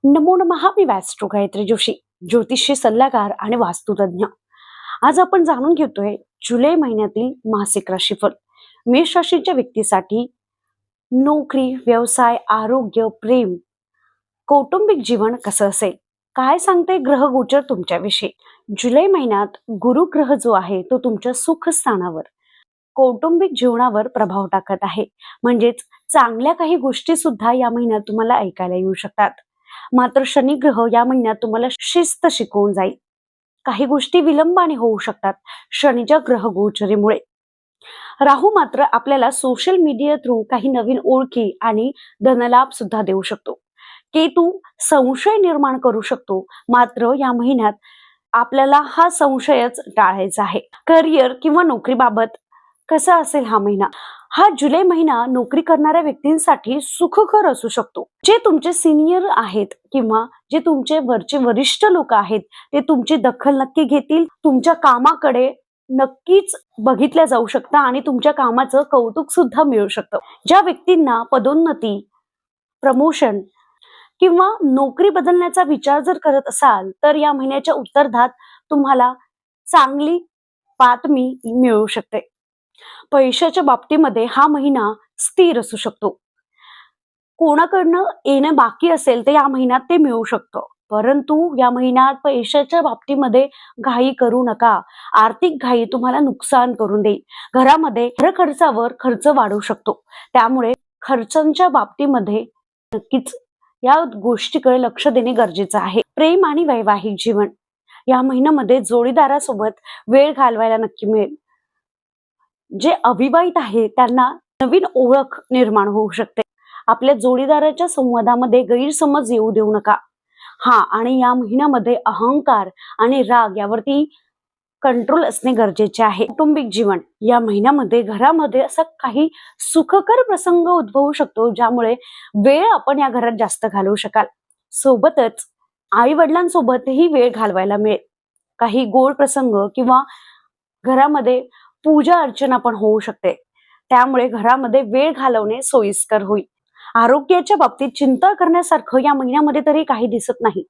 नमो नमः. मी वास्तू गायत्री जोशी, ज्योतिषी सल्लागार आणि वास्तुतज्ञ. आज आपण जाणून घेतोय जुलै महिन्यातील मासिक राशीफल. मेष राशीच्या व्यक्तीसाठी नोकरी, व्यवसाय, आरोग्य, प्रेम, कौटुंबिक जीवन कसं असेल, काय सांगते ग्रह गोचर तुमच्याविषयी. जुलै महिन्यात गुरु ग्रह जो आहे तो तुमच्या सुखस्थानावर कौटुंबिक जीवनावर प्रभाव टाकत आहे. म्हणजेच चांगल्या काही गोष्टी सुद्धा या महिन्यात तुम्हाला ऐकायला येऊ शकतात. मात्र शनी ग्रह या महिन्यात तुम्हाला शिस्त शिकवून जाईल. काही गोष्टी विलंबाने होऊ शकतात शनीच्या ग्रह गोचरीमुळे. राहू मात्र आपल्याला सोशल मीडिया थ्रू काही नवीन ओळखी आणि धनलाभ सुद्धा देऊ शकतो. केतू संशय निर्माण करू शकतो, मात्र या महिन्यात आपल्याला हा संशयच टाळायचा आहे. करिअर किंवा नोकरीबाबत कसा असेल हा महिना. हा जुलै महिना नोकरी करणाऱ्या व्यक्तींसाठी सुखकर असू शकतो. जे तुमचे सिनियर आहेत किंवा जे तुमचे वरचे वरिष्ठ लोक आहेत ते तुमची दखल नक्की घेतील. तुमच्या कामाकडे नक्कीच बघितल्या जाऊ शकतं आणि तुमच्या कामाचं कौतुक सुद्धा मिळू शकतं. ज्या व्यक्तींना पदोन्नती, प्रमोशन किंवा नोकरी बदलण्याचा विचार जर करत असाल तर या महिन्याच्या उत्तरार्धात तुम्हाला चांगली बातमी मिळू शकते. पैशाच्या बाबतीमध्ये हा महिना स्थिर असू शकतो. कोणाकडनं येणं बाकी असेल तर या महिन्यात ते मिळू शकतं, परंतु या महिन्यात पैशाच्या बाबतीमध्ये घाई करू नका. आर्थिक घाई तुम्हाला नुकसान करून देईल. घरामध्ये खर्चावर खर्च वाढू शकतो, त्यामुळे खर्चांच्या बाबतीमध्ये नक्कीच या गोष्टीकडे लक्ष देणे गरजेचं आहे. प्रेम आणि वैवाहिक जीवन या महिन्यामध्ये जोडीदारासोबत वेळ घालवायला नक्की मिळेल. जे अविवाहित आहे त्यांना नवीन ओळख निर्माण होऊ शकते. आपल्या जोडीदाराच्या संवादामध्ये गैरसमज येऊ देऊ नका. आणि या महिन्यामध्ये अहंकार आणि राग यावरती कंट्रोल असणे गरजेचे आहे. कौटुंबिक जीवन या महिन्यामध्ये घरामध्ये असा काही सुखकर प्रसंग उद्भवू शकतो, ज्यामुळे वेळ आपण या घरात जास्त घालवू शकाल. सोबतच आई वडिलांसोबतही वेळ घालवायला मिळेल. काही गोड प्रसंग किंवा घरामध्ये पूजा अर्चना पण होऊ शकते, त्यामुळे घरामध्ये वेळ घालवणे सोयीस्कर होईल. आरोग्याच्या बाबतीत चिंता करण्यासारखं या महिन्यामध्ये तरी काही दिसत नाही.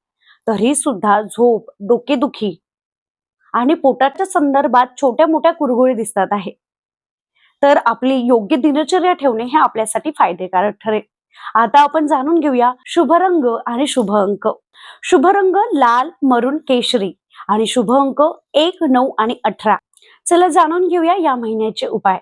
तरी सुद्धा झोप, डोकेदुखी आणि पोटाच्या संदर्भात छोट्या मोठ्या कुरघोडी दिसतात आहे. तर आपली योग्य दिनचर्या ठेवणे हे आपल्यासाठी फायदेकारक ठरेल. आता आपण जाणून घेऊया शुभ रंग आणि शुभ अंक. शुभ रंग लाल, मरून, केशरी आणि शुभ अंक 1, 9 आणि 18. चला जाणून घेऊया या महिन्याचे उपाय.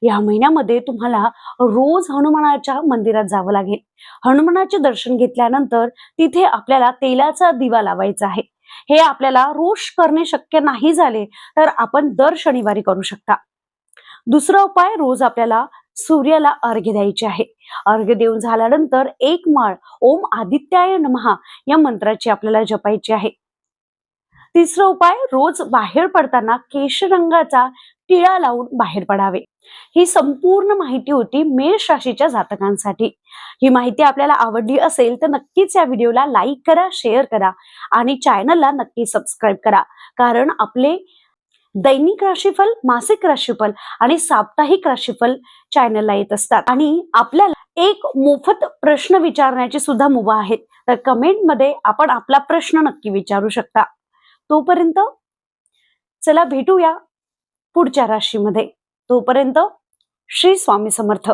या महिन्यामध्ये तुम्हाला रोज हनुमानाच्या मंदिरात जावं लागेल. हनुमानाचे दर्शन घेतल्यानंतर तिथे आपल्याला तेलाचा दिवा लावायचा आहे. हे आपल्याला रोज करणे शक्य नाही झाले तर आपण दर शनिवारी करू शकता. दुसरा उपाय, रोज आपल्याला सूर्याला अर्घ्य द्यायचे आहे. अर्घ्य देऊन झाल्यानंतर 1 माळ ओम आदित्याय नमः या मंत्राची आपल्याला जपायची आहे. तिसरा उपाय, रोज बाहेर पडताना केशर रंगाचा टिळा लावून बाहेर पडावे. ही संपूर्ण माहिती होती मेष राशीच्या जातकांसाठी. ही माहिती आपल्याला आवडली असेल तर नक्कीच या व्हिडिओला लाईक करा, शेअर करा आणि चॅनलला नक्की सबस्क्राईब करा. कारण आपले दैनिक राशीफल, मासिक राशीफल आणि साप्ताहिक राशीफल चॅनलला येत असतात. आणि आपल्याला एक मोफत प्रश्न विचारण्याची सुद्धा मुभा आहे, तर कमेंटमध्ये आपण आपला प्रश्न नक्की विचारू शकता. तोपर्यंत चला भेटूया पुढच्या राशीमध्ये. तोपर्यंत श्री स्वामी समर्थ.